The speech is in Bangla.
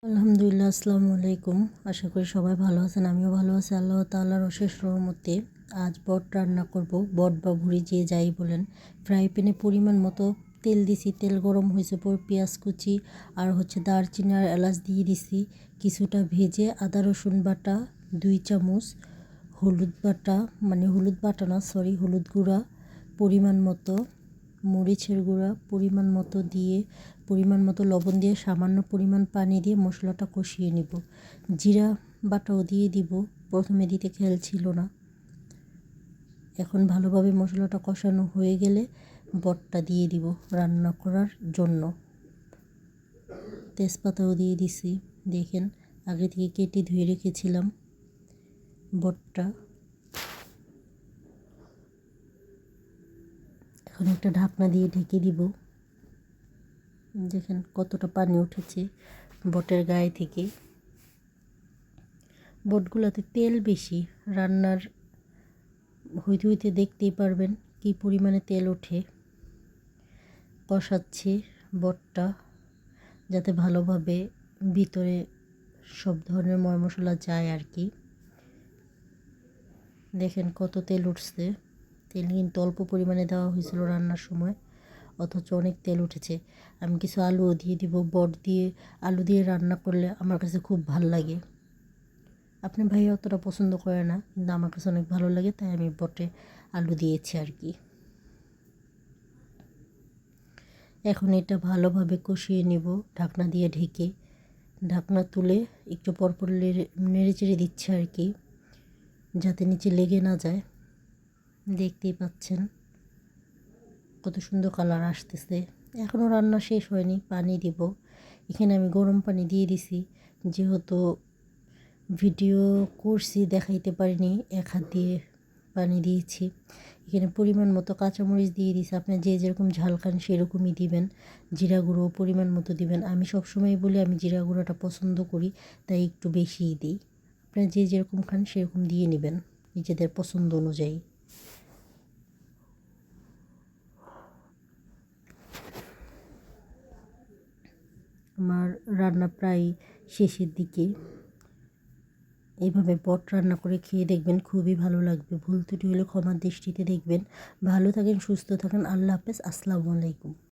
আলহামদুলিল্লাহ, আসসালামু আলাইকুম। আশা করি সবাই ভালো আছেন, আমিও ভালো আছি আল্লাহ তাআলার অশেষ রহমতে। আজ বট রান্না করব, বট বা ভুড়ি যে যাই বলেন। ফ্রাই প্যানে পরিমাণ মতো তেল দিছি, তেল গরম হয়েছে পর পেঁয়াজ কুচি আর দারচিনি আর এলাচ দিয়ে দিছি। কিছুটা ভেজে আদা রসুন বাটা 2 চামচ, হলুদ বাটা হলুদ বাটা না সরি হলুদ গুঁড়া পরিমাণ মতো, মরিচের গুঁড়া পরিমাণ মতো দিয়ে, পরিমাণ মতো লবণ দিয়ে, সামান্য পরিমাণ পানি দিয়ে মশলাটা কষিয়ে নিব। জিরা বাটাও দিয়ে দিব, প্রথমে দিতে খেয়াল ছিল না। এখন ভালোভাবে মশলাটা কষানো হয়ে গেলে বটটা দিয়ে দিব রান্না করার জন্য। তেজপাতাও দিয়ে দিছি, দেখেন আগে থেকে কেটে ধুয়ে রেখেছিলাম বটটা। এখন একটা ঢাকনা দিয়ে ঢেকে দিব। দেখেন কতটা পানি উঠেছে বটের গায়ে থেকে। বটগুলোতে তেল বেশি, রান্নার হইতে হইতে দেখতেই পারবেন কি পরিমাণে তেল ওঠে। কষাচ্ছি বটটা যাতে ভালোভাবে ভিতরে সব ধরনের মশলা যায় আর কি। দেখেন কত তেল উঠছে। তেল কিন্তু অল্প পরিমাণে দেওয়া হয়েছিল রান্নার সময়, অথচ অনেক তেল উঠেছে। আমি কিছু আলুও দিয়ে দিব। বট দিয়ে আলু দিয়ে রান্না করলে আমার কাছে খুব ভালো লাগে। আপনি ভাই অতটা পছন্দ করে না, কিন্তু আমার কাছে অনেক ভালো লাগে, তাই আমি বটে আলু দিয়েছি আর কি। এখন এটা ভালোভাবে কষিয়ে নিব ঢাকনা দিয়ে ঢেকে। ঢাকনা তুলে একটু পরপর নেড়ে চেড়ে দিচ্ছে আর কি, যাতে নিচে লেগে না যায়। দেখতেই পাচ্ছেন কত সুন্দর কালার আসতেছে। এখনও রান্না শেষ হয়নি, পানি দিব। এখানে আমি গরম পানি দিয়ে দিছি, যেহেতু ভিডিও করছি দেখাইতে পারিনি, এক হাত দিয়ে পানি দিয়েছি। এখানে পরিমাণ মতো কাঁচামরিচ দিয়ে দিছি। আপনি যে যেরকম ঝাল খান সেরকমই দিবেন। জিরা গুঁড়ো পরিমাণ মতো দিবেন। আমি সবসময় বলি আমি জিরা গুঁড়োটা পছন্দ করি, তাই একটু বেশিই দিই। আপনারা যে যেরকম খান সেরকম দিয়ে নেবেন নিজেদের পছন্দ অনুযায়ী। আমার রান্না প্রায় শেষের দিকে। এইভাবে বট রান্না করে খেয়ে দেখবেন, খুবই ভালো লাগবে। ভুল ত্রুটি হলে ক্ষমার দৃষ্টিতে দেখবেন। ভালো থাকেন, সুস্থ থাকেন। আল্লাহ হাফেজ, আসসালামু আলাইকুম।